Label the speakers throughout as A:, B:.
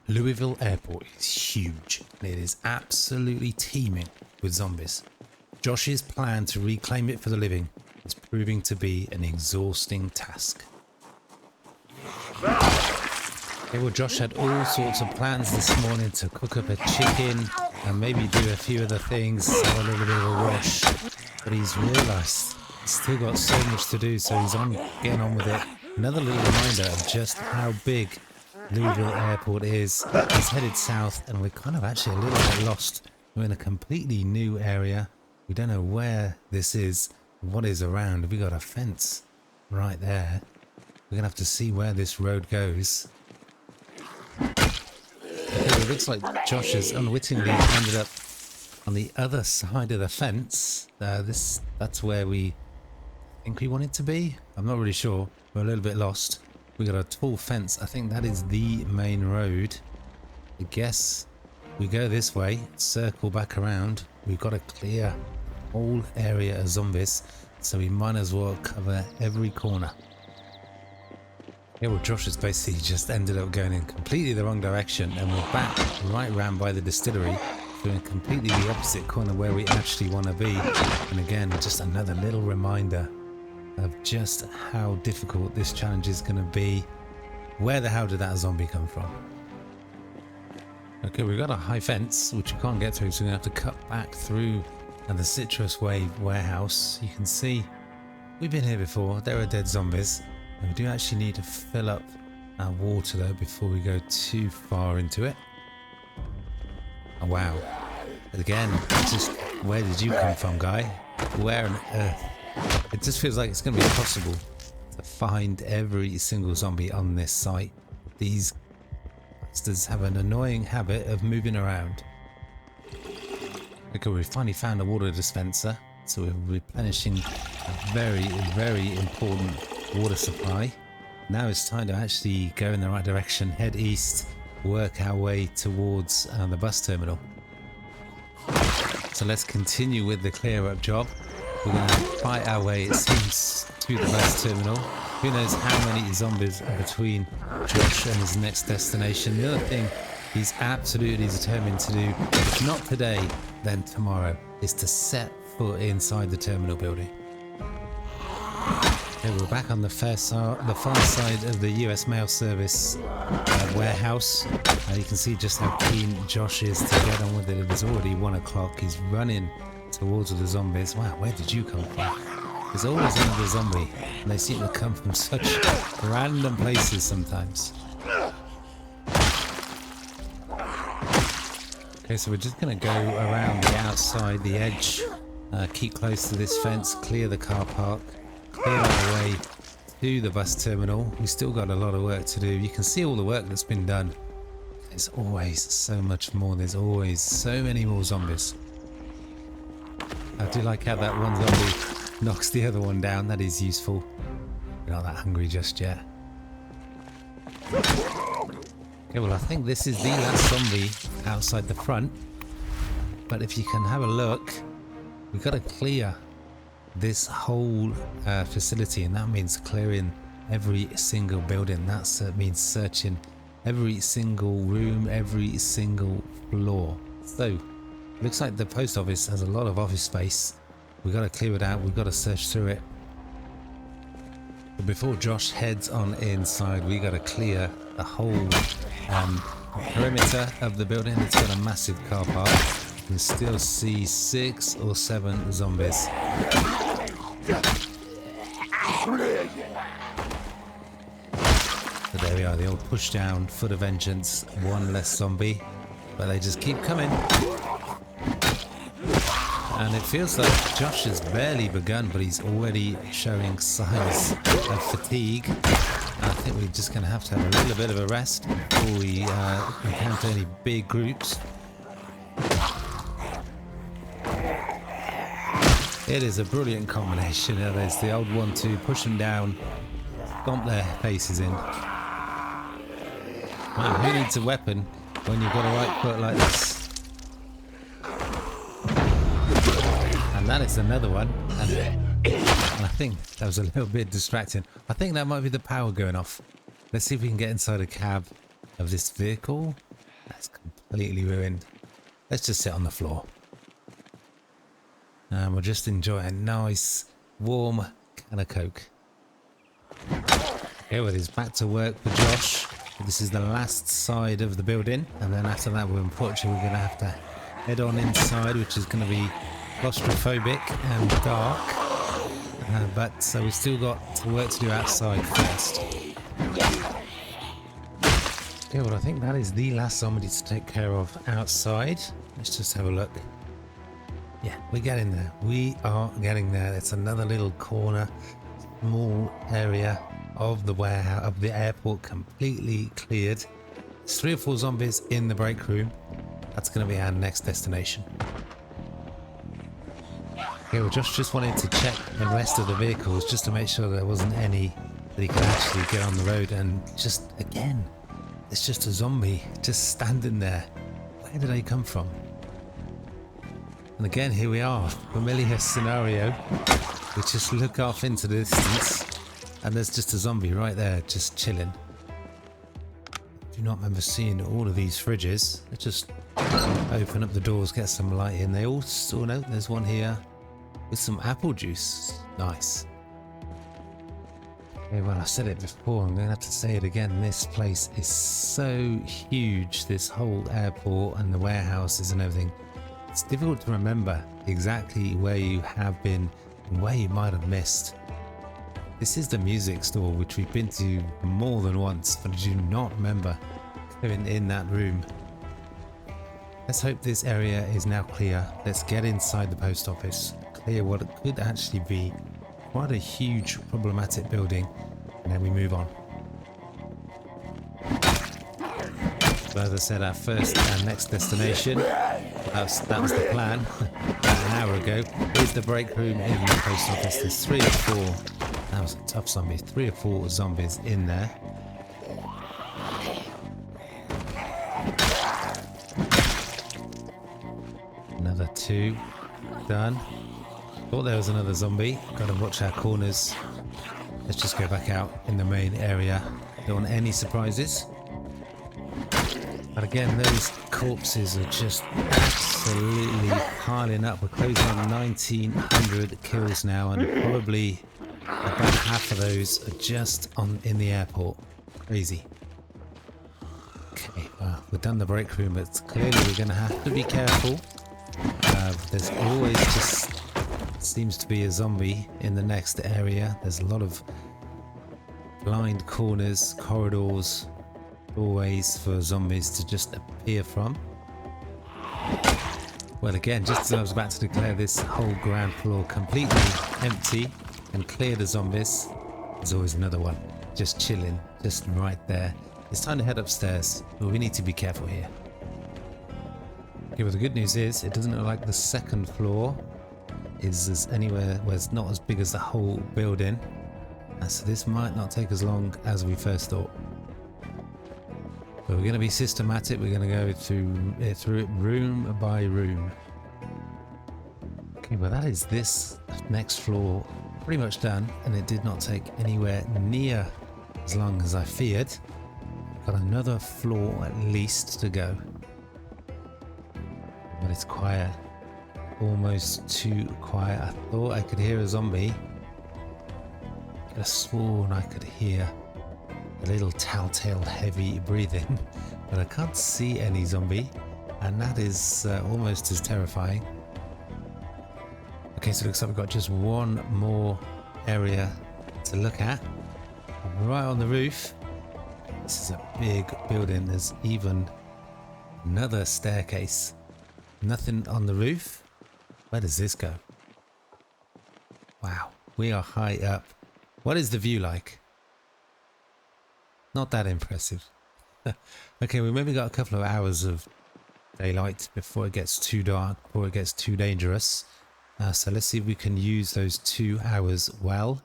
A: Louisville Airport is huge and it is absolutely teeming with zombies. Josh's plan to reclaim it for the living is proving to be an exhausting task. Okay, well, Josh had all sorts of plans this morning to cook up a chicken and maybe do a few other things, have a little bit of a wash, but he's realised he's still got so much to do, so he's getting on with it. Another little reminder of just how big Louisville Airport is. He's headed south and we're kind of actually a little bit lost. We're in a completely new area. We don't know where this is, what is around. We got a fence right there. We're gonna have to see where this road goes. Okay, it looks like Josh has unwittingly ended up on the other side of the fence. That's where we think we wanted to be. I'm not really sure. We're a little bit lost. We got a tall fence. I think that is the main road. I guess we go this way, circle back around. We've got to clear the whole area of zombies, so we might as well cover every corner. Yeah, well, Josh has basically just ended up going in completely the wrong direction, and we're back right round by the distillery, doing completely the opposite corner where we actually want to be. And again, just another little reminder of just how difficult this challenge is going to be. Where the hell did that zombie come from? Okay, we've got a high fence which we can't get through, so we're going to have to cut back through the Citrus Way warehouse. You can see we've been here before. There are dead zombies, and we do actually need to fill up our water though before we go too far into it. Oh wow, again, just where did you come from, guy? Where on earth? It just feels like it's going to be impossible to find every single zombie on this site. These bastards have an annoying habit of moving around. Okay, we finally found a water dispenser, so we're replenishing a very, very important water supply. Now it's time to actually go in the right direction, head east, work our way towards the bus terminal. So let's continue with the clear up job. We're going to fight our way, it seems, to the bus terminal. Who knows how many zombies are between Josh and his next destination. The other thing he's absolutely determined to do, if not today, then tomorrow, is to set foot inside the terminal building. Okay, we're back on the far side of the US Mail Service warehouse. You can see just how keen Josh is to get on with it. It is already 1 o'clock. He's running towards the zombies. Wow, where did you come from? There's always another zombie, and they seem to come from such random places sometimes. Okay, so we're just going to go around the outside, the edge, keep close to this fence, clear the car park, clear our way to the bus terminal. We've still got a lot of work to do. You can see all the work that's been done. There's always so much more. There's always so many more zombies. I do like how that one zombie knocks the other one down. That is useful. We're not that hungry just yet. Okay, well, I think this is the last zombie outside the front. But if you can have a look, we've got to clear this whole facility, and that means clearing every single building. That means searching every single room, every single floor. So looks like the post office has a lot of office space. We've got to clear it out. We've got to search through it. But before Josh heads on inside, we got to clear the whole perimeter of the building. It's got a massive car park. You can still see 6 or 7 zombies. But there we are, the old push down, foot of vengeance, 1 less zombie. But they just keep coming. And it feels like Josh has barely begun, but he's already showing signs of fatigue. I think we're just going to have a little bit of a rest before we encounter any big groups. It is a brilliant combination. There's the old 1-2, push them down, stomp their faces in. Man, who needs a weapon when you've got a right foot like this? And that is another one. And I think that was a little bit distracting. I think that might be the power going off. Let's see if we can get inside a cab of this vehicle. That's completely ruined. Let's just sit on the floor. And we'll just enjoy a nice warm can of Coke. Okay, well, it's back to work for Josh. This is the last side of the building. And then after that, unfortunately, we're going to have to head on inside, which is going to be claustrophobic and dark. But so we've still got work to do outside first. Okay, well, I think that is the last zombie to take care of outside. Let's just have a look. Yeah, we're getting there. We are getting there. It's another little corner, small area of the warehouse, of the airport, completely cleared. There's 3 or 4 zombies in the break room. That's going to be our next destination. Okay, well, Josh just wanted to check the rest of the vehicles just to make sure there wasn't any that he could actually get on the road. And just again, it's just a zombie just standing there. Where did they come from? And again, here we are, familiar scenario. We just look off into the distance and there's just a zombie right there just chilling. I do not remember seeing all of these fridges. Let's just open up the doors, get some light in. They all no, there's one here with some apple juice. Nice. Okay, well, I said it before, I'm going to have to say it again. This place is so huge, this whole airport and the warehouses and everything. It's difficult to remember exactly where you have been and where you might have missed. This is the music store, which we've been to more than once, but I do not remember going in that room. Let's hope this area is now clear. Let's get inside the post office, clear what it could actually be quite a huge problematic building, and then we move on. So as I said, our first and next destination, that was the plan about an hour ago, is the break room in the post office. There's 3 or 4, that was a tough zombie, 3 or 4 zombies in there. Another 2 done. Thought there was another zombie. Got to watch our corners. Let's just go back out in the main area. Don't want any surprises. But again, those corpses are just absolutely piling up. We're closing on 1900 kills now, and probably about half of those are just in the airport. Crazy. Okay, well, we've done the break room, but clearly we're going to have to be careful. There's always just seems to be a zombie in the next area. There's a lot of blind corners, corridors, doorways for zombies to just appear from. Well, again, just as I was about to declare this whole ground floor completely empty and cleared of zombies, there's always another one just chilling, just right there. It's time to head upstairs, but we need to be careful here. Okay, well, the good news is it doesn't look like the second floor is anywhere where it's not as big as the whole building, and so this might not take as long as we first thought. But we're going to be systematic. We're going to go through it room by room. Okay, well, that is this next floor pretty much done, and it did not take anywhere near as long as I feared. Got another floor at least to go. But it's quiet. Almost too quiet. I thought I could hear a zombie. I could have sworn I could hear a little telltale heavy breathing, but I can't see any zombie, and that is almost as terrifying. Okay, so it looks like we've got just one more area to look at. Right on the roof. This is a big building. There's even another staircase. Nothing on the roof. Where does this go? Wow, we are high up. What is the view like? Not that impressive. Okay, we've maybe got a couple of hours of daylight before it gets too dark, before it gets too dangerous. So let's see if we can use those 2 hours well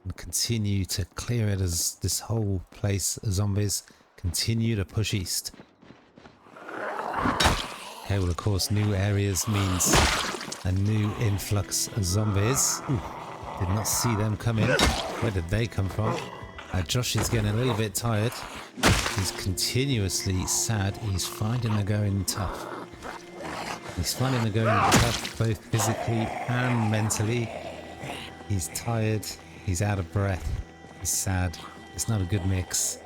A: and continue to clear it as this whole place of zombies continue to push east. Okay, well, of course, new areas means a new influx of zombies. Ooh, did not see them come in. Where did they come from? Josh is getting a little bit tired. He's continuously sad. He's finding the going tough. He's finding the going tough both physically and mentally. He's tired. He's out of breath. He's sad. It's not a good mix.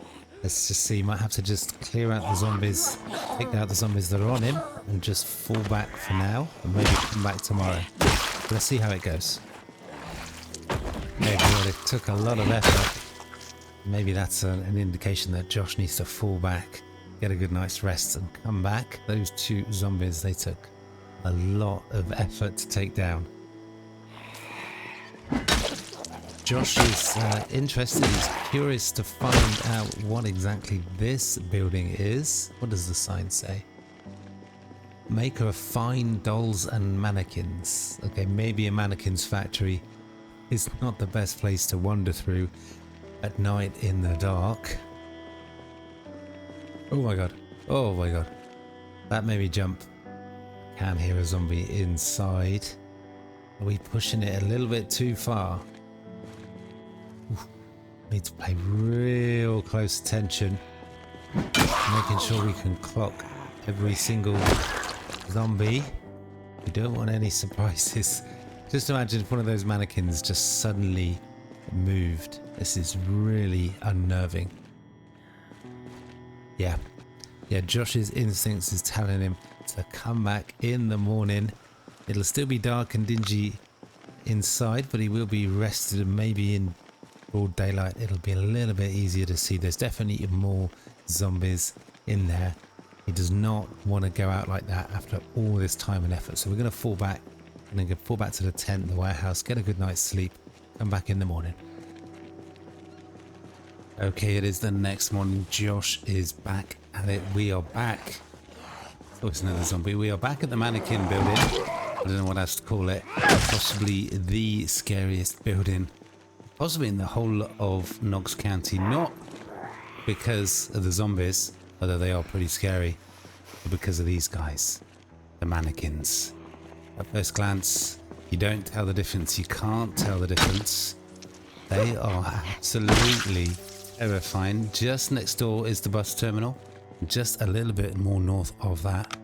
A: Let's just see. Might have to just clear out the zombies, take out the zombies that are on him, and just fall back for now, and maybe come back tomorrow. Let's see how it goes. Maybe it took a lot of effort. Maybe that's an indication that Josh needs to fall back, get a good night's rest, and come back. Those two zombies, they took a lot of effort to take down. Josh is interested, he's curious to find out what exactly this building is. What does the sign say? Maker of fine dolls and mannequins. Okay, maybe a mannequins factory is not the best place to wander through at night in the dark. Oh my god. Oh my god. That made me jump. Can hear a zombie inside. Are we pushing it a little bit too far? Oof. Need to pay real close attention. Making sure we can clock every single zombie. We don't want any surprises. Just imagine if one of those mannequins just suddenly moved. This is really unnerving. Yeah, Josh's instincts is telling him to come back in the morning. It'll still be dark and dingy inside, but he will be rested, and maybe in broad daylight it'll be a little bit easier to see. There's definitely more zombies in there. He does not want to go out like that after all this time and effort. So we're going to fall back, and then fall back to the tent, the warehouse, get a good night's sleep, come back in the morning. Okay, it is the next morning. Josh is back at it. We are back. Oh, it's another zombie. We are back at the mannequin building. I don't know what else to call it. Possibly the scariest building, possibly in the whole of Knox County. Not because of the zombies, although they are pretty scary, but because of these guys, the mannequins. At first glance, you don't tell the difference. You can't tell the difference. They are absolutely terrifying. Just next door is the bus terminal. Just a little bit more north of that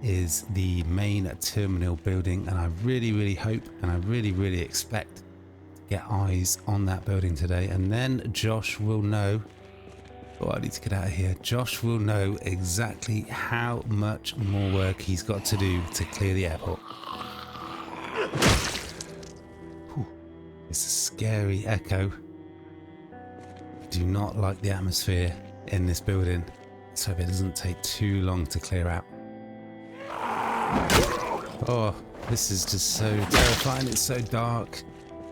A: is the main terminal building, and I really hope and I really expect to get eyes on that building today, and then Josh will know. Oh, I need to get out of here. Josh will know exactly how much more work he's got to do to clear the airport. Whew. It's a scary echo. I do not like the atmosphere in this building. Let's hope it doesn't take too long to clear out. Oh, this is just so terrifying. It's so dark.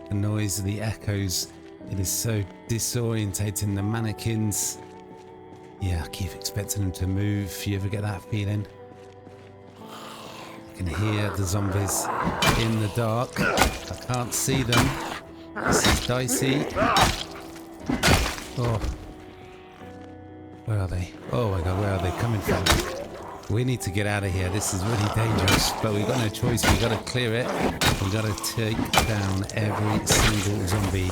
A: The noise of the echoes, it is so disorientating. The mannequins, yeah, I keep expecting them to move. You ever get that feeling? I can hear the zombies in the dark. I can't see them. This is dicey. Oh, where are they? Oh my god, where are they coming from? We need to get out of here. This is really dangerous, but we've got no choice. We've got to clear it. We've got to take down every single zombie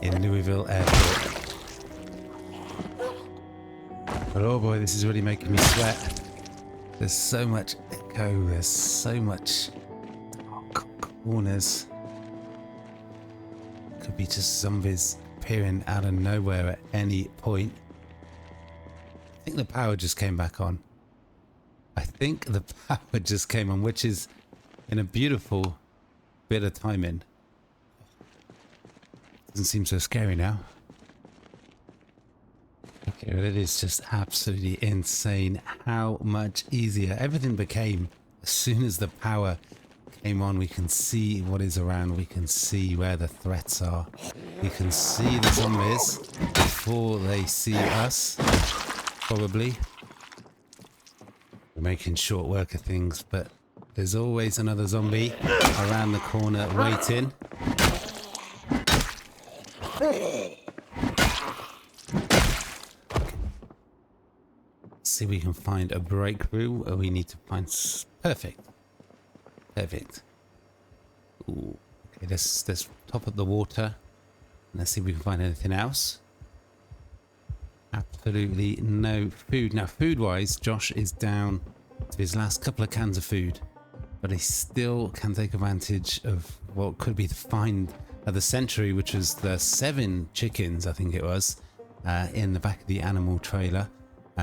A: in Louisville Airport. But oh boy, this is really making me sweat. There's so much echo. There's so much dark corners. Could be just zombies appearing out of nowhere at any point. I think the power just came back on. I think the power just came on, which is in a beautiful bit of timing. Doesn't seem so scary now. Okay, well, it is just absolutely insane how much easier everything became as soon as the power came on. We can see what is around. We can see where the threats are. We can see the zombies before they see us, probably. We're making short work of things, but there's always another zombie around the corner waiting. See if we can find a breakthrough. We need to find perfect. Perfect. Ooh. Okay, let's top up the water. Let's see if we can find anything else. Absolutely no food. Now, food-wise, Josh is down to his last couple of cans of food, but he still can take advantage of what could be the find of the century, which was the 7 chickens, I think it was, in the back of the animal trailer.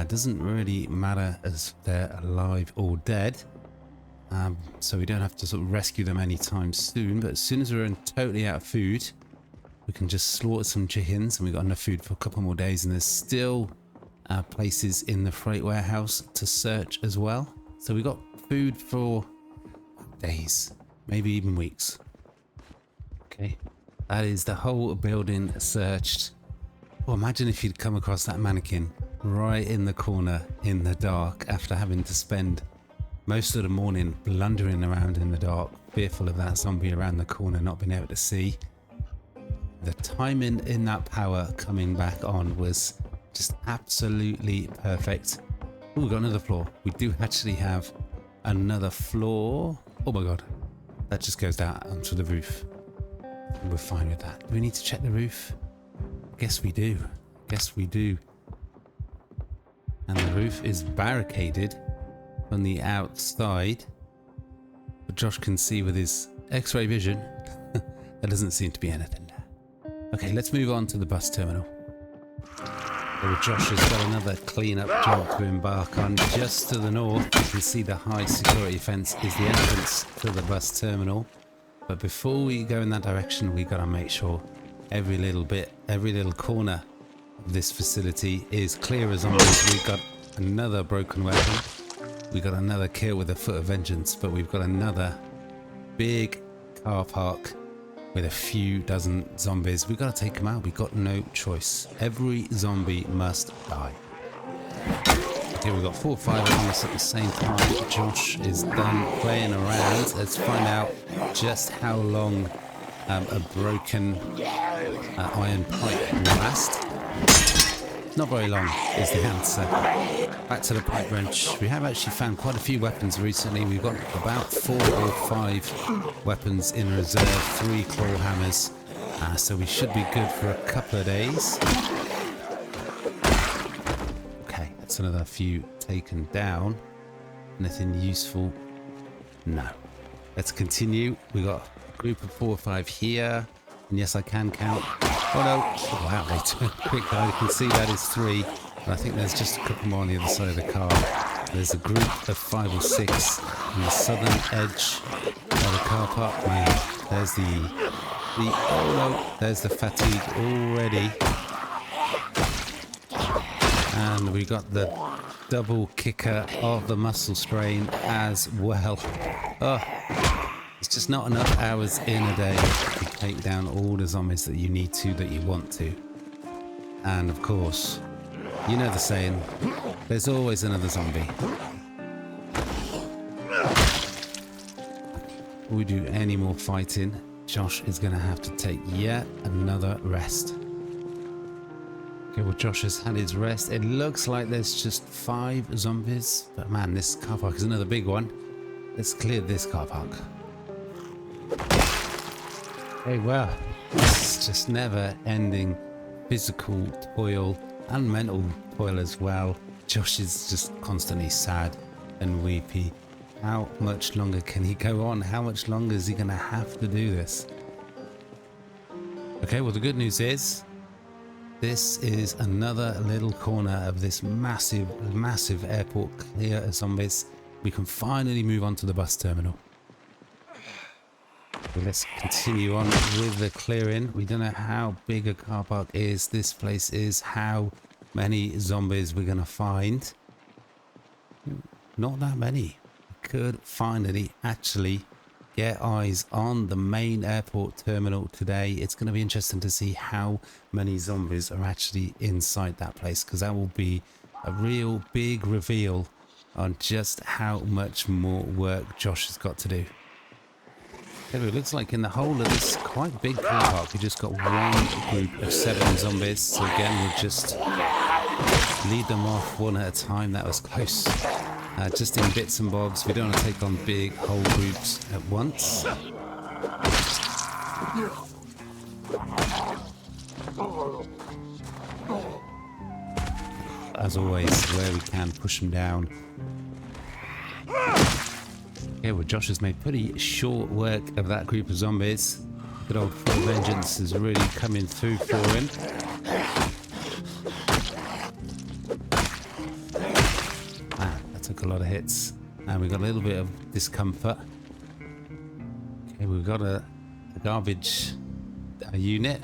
A: Doesn't really matter as they're alive or dead, so we don't have to sort of rescue them anytime soon. But as soon as we're totally out of food, we can just slaughter some chickens, and we've got enough food for a couple more days. And there's still places in the freight warehouse to search as well. So we got food for days, maybe even weeks. Okay, that is the whole building searched. Well, imagine if you'd come across that mannequin right in the corner in the dark after having to spend most of the morning blundering around in the dark, fearful of that zombie around the corner not being able to see. The timing in that power coming back on was just absolutely perfect. Oh, we've got another floor. We do actually have another floor. Oh my god, that just goes down onto the roof. We're fine with that. Do we need to check the roof? Guess we do. Guess we do. And the roof is barricaded on the outside, but Josh can see with his X-ray vision there doesn't seem to be anything there. Okay, let's move on to the bus terminal. Josh has got another clean-up job to embark on. Just to the north, you can see the high security fence is the entrance to the bus terminal. But before we go in that direction, we got to make sure every little bit, every little corner of this facility is clear as zombies. We've got another broken weapon. We got another kill with a foot of vengeance, but we've got another big car park with a few dozen zombies. We've got to take them out. We've got no choice. Every zombie must die. Okay, we've got 4 or 5 on us at the same time. Josh is done playing around. Let's find out just how long a broken iron pipe will last. Not very long is the answer. Back to the pipe wrench. We have actually found quite a few weapons recently. We've got about 4 or 5 weapons in reserve, 3 claw hammers. So we should be good for a couple of days. Okay, that's another few taken down. Anything useful? No. Let's continue. We got a group of 4 or 5 here. And yes, I can count. Oh no! Oh, wow, they turned quick. You can see that is 3. And I think there's just a couple more on the other side of the car. There's a group of 5 or 6 on the southern edge of the car park. Man, there's oh no, there's the fatigue already. And we got the double kicker of the muscle strain as well. Oh, it's just not enough hours in a day to take down all the zombies that you need to, that you want to. And of course, you know the saying, there's always another zombie. If we do any more fighting, Josh is going to have to take yet another rest. Okay, well, Josh has had his rest. It looks like there's just 5 zombies. But man, this car park is another big one. Let's clear this car park. Hey, well, it's just never-ending physical toil and mental toil as well. Josh is just constantly sad and weepy. How much longer can he go on? How much longer is he going to have to do this? Okay, well, the good news is this is another little corner of this massive airport clear of zombies. We can finally move on to the bus terminal. Well, let's continue on with the clearing. We don't know how big a car park is. This place is. How many zombies we're going to find? Not that many. We could finally actually get eyes on the main airport terminal today. It's going to be interesting to see how many zombies are actually inside that place, because that will be a real big reveal on just how much more work Josh has got to do. Okay, it looks like in the whole of this quite big car park, we just got one group of 7 zombies. So again, we'll just lead them off one at a time. That was close. just in bits and bobs. We don't want to take on big whole groups at once. As always, where we can, push them down. Okay, well, Josh has made pretty short work of that group of zombies. Good old Full Vengeance is really coming through for him. That took a lot of hits. And we got a little bit of discomfort. Okay, we've got a garbage unit.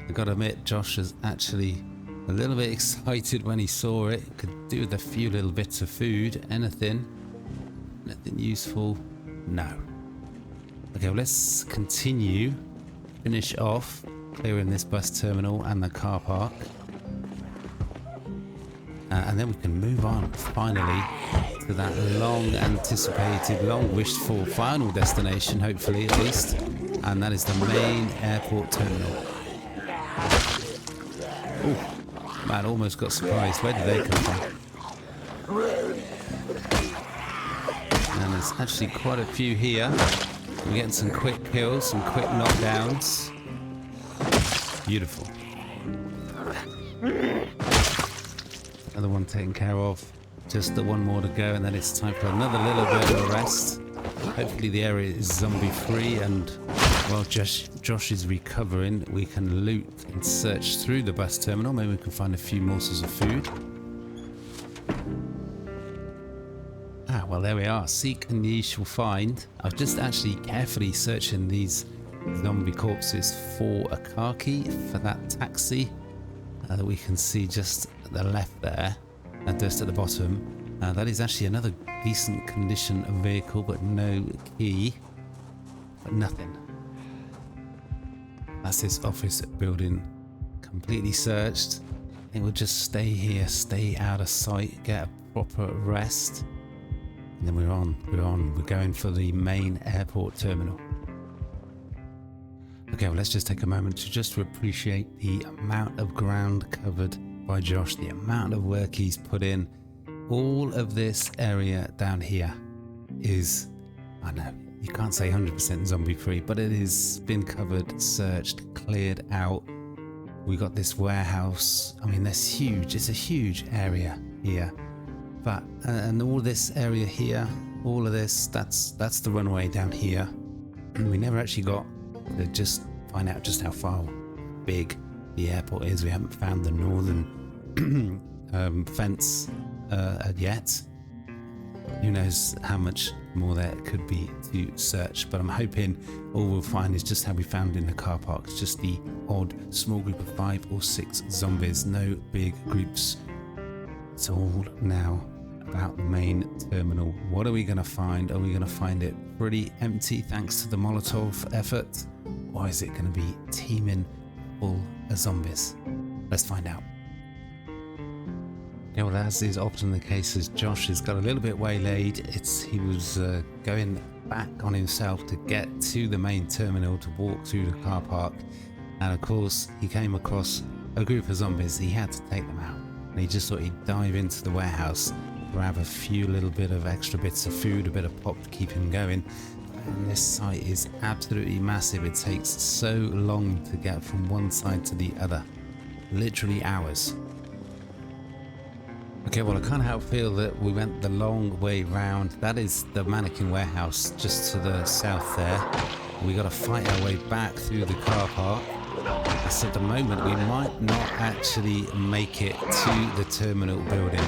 A: I've got to admit, Josh was actually a little bit excited when he saw it. Could do with a few little bits of food. Anything useful? No. Okay, well, let's continue. Finish off clearing this bus terminal and the car park. And then we can move on, finally, to that long anticipated, long wished for final destination, hopefully at least. And that is the main airport terminal. Oh, man, almost got surprised. Where did they come from? And there's actually quite a few here. We're getting some quick kills, some quick knockdowns. Beautiful. Another one taken care of. Just the one more to go, and then it's time for another little bit of a rest. Hopefully the area is zombie free, and while Josh is recovering, we can loot and search through the bus terminal. Maybe we can find a few morsels of food. Well, there we are. Seek and ye shall find. I was just actually carefully searching these zombie corpses for a car key for that taxi that we can see just at the left there, and just at the bottom. That is actually another decent condition vehicle, but no key, but nothing. That's this office building completely searched. I think we'll just stay here, stay out of sight, get a proper rest. And then we're going for the main airport terminal. Okay, well, let's just take a moment to just appreciate the amount of ground covered by Josh, the amount of work he's put in. All of this area down here is, I know, you can't say 100% zombie free, but it has been covered, searched, cleared out. We got this warehouse. I mean, that's huge. It's a huge area here. But and all this area here, all of this, that's the runway down here. And we never actually got to just find out just how far big the airport is. We haven't found the northern fence yet. Who knows how much more there could be to search, but I'm hoping all we'll find is just how we found in the car park. It's just the odd small group of 5 or 6 zombies, no big groups. It's all now about the main terminal. What are we going to find? Are we going to find it pretty empty thanks to the Molotov effort? Or is it going to be teeming full of zombies? Let's find out. Yeah, well, as is often the case, as Josh has got a little bit waylaid, he was going back on himself to get to the main terminal to walk through the car park. And of course, he came across a group of zombies. He had to take them out. And he just thought he'd dive into the warehouse, grab a few little bit of extra bits of food, a bit of pop to keep him going. And this site is absolutely massive. It takes so long to get from one side to the other. Literally hours. Okay, well, I can't help feel that we went the long way round. That is the mannequin warehouse just to the south there. We got to fight our way back through the car park. So at the moment we might not actually make it to the terminal building.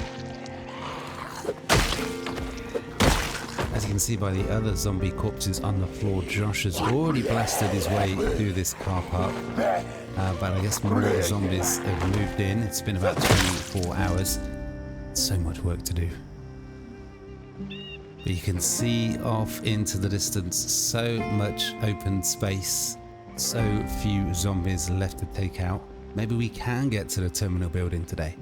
A: As you can see by the other zombie corpses on the floor, Josh has already blasted his way through this car park. But I guess more of the zombies have moved in. It's been about 24 hours. So much work to do. But you can see off into the distance so much open space. So few zombies left to take out. Maybe we can get to the terminal building today.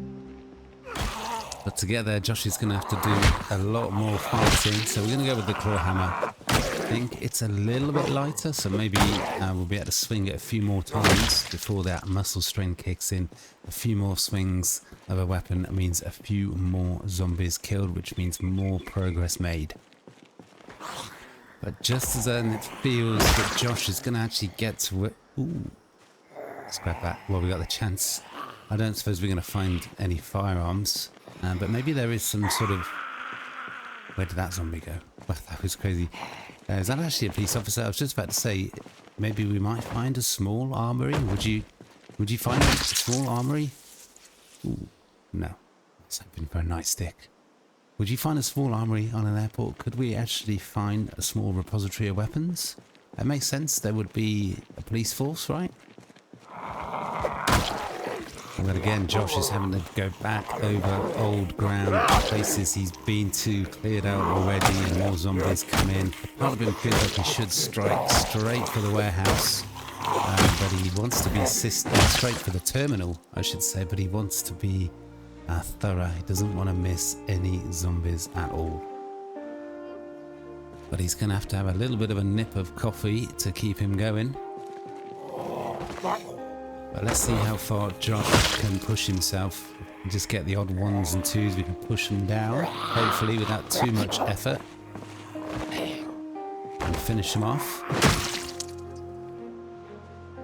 A: But to get there, Josh is going to have to do a lot more fighting. So we're going to go with the claw hammer. think it's a little bit lighter, so maybe we'll be able to swing it a few more times before that muscle strain kicks in. A few more swings of a weapon means a few more zombies killed, which means more progress made. But just as then it feels that Josh is going to actually get to it. Ooh, let's grab that while we got the chance. I don't suppose we're going to find any firearms, but maybe there is some sort of... Where did that zombie go? Well, that was crazy. Is that actually a police officer? I was just about to say, maybe we might find a small armory. Would you find a small armory? Ooh, no. I was hoping for a nightstick. Would you find a small armory on an airport? Could we actually find a small repository of weapons? That makes sense. There would be a police force, right? But again, Josh is having to go back over old ground, places he's been to, cleared out already, and more zombies come in. Part of him feels like he should strike straight for the warehouse, but he wants to be straight for the terminal, I should say, but he wants to be thorough. He doesn't want to miss any zombies at all. But he's going to have a little bit of a nip of coffee to keep him going. But let's see how far Josh can push himself. Just get the odd ones and twos. We can push him down, hopefully without too much effort, and finish him off.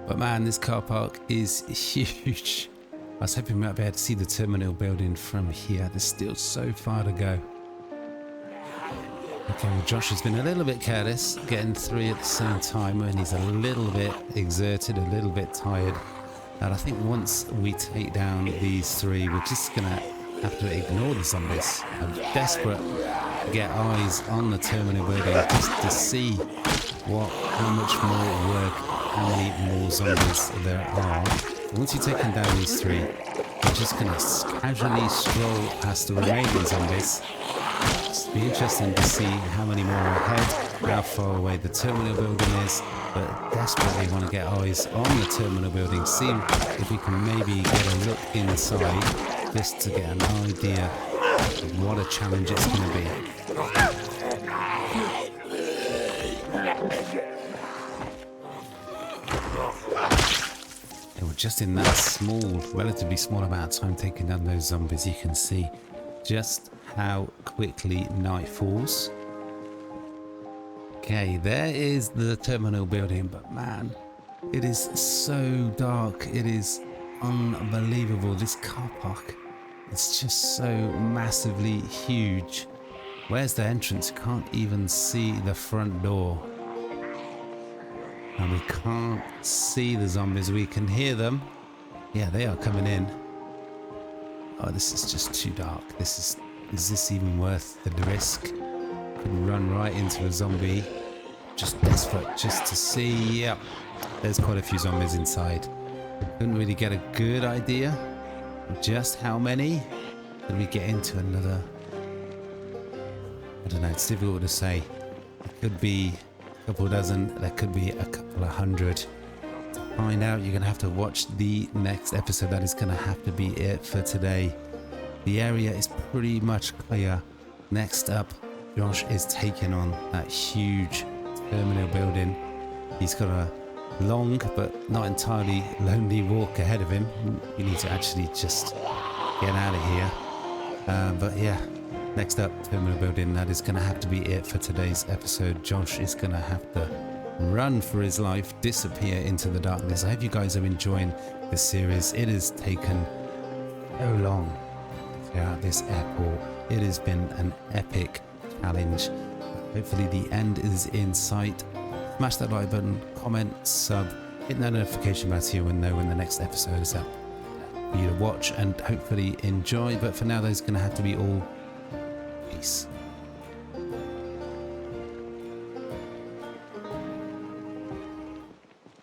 A: But man, this car park is huge. I was hoping we might be able to see the terminal building from here. There's still so far to go. Okay, well, Josh has been a little bit careless, getting three at the same time, and he's a little bit exerted, a little bit tired. And I think once we take down these three, we're just going to have to ignore the zombies. I'm desperate to get eyes on the terminal building just to see how much more work, how many more zombies there are. Once you've taken down these three, we're just going to casually stroll past the remaining zombies. It'll be interesting to see how many more are ahead, how far away the terminal building is, but desperately want to get eyes on the terminal building, see if we can maybe get a look inside, just to get an idea of what a challenge it's going to be. And we're just in that relatively small amount of time taking down those zombies, you can see just how quickly night falls. Okay, there is the terminal building, but man, it is so dark. It is unbelievable. This car park, it's just so massively huge. Where's the entrance? You can't even see the front door. And we can't see the zombies. We can hear them. Yeah, they are coming in. Oh, this is just too dark. Is this even worth the risk? Could run right into a zombie. Just desperate just to see. Yep, there's quite a few zombies inside. Couldn't really get a good idea of just how many. Did we get into another? I don't know, it's difficult to say. It could be a couple dozen, there could be a couple of hundred. To find out, you're going to have to watch the next episode. That is going to have to be it for today. The area is pretty much clear. Next up, Josh is taking on that huge terminal building. He's got a long but not entirely lonely walk ahead of him. You need to actually just get out of here. But yeah, next up, terminal building. That is going to have to be it for today's episode. Josh is going to have to run for his life, disappear into the darkness. I hope you guys are enjoying this series. It has taken so long to clear out this airport. It has been an epic challenge. Hopefully the end is in sight. Smash that like button, comment, sub, hit that notification bell so you will know when the next episode is up for you to watch and hopefully enjoy. But for now, there's going to have to be all. Peace.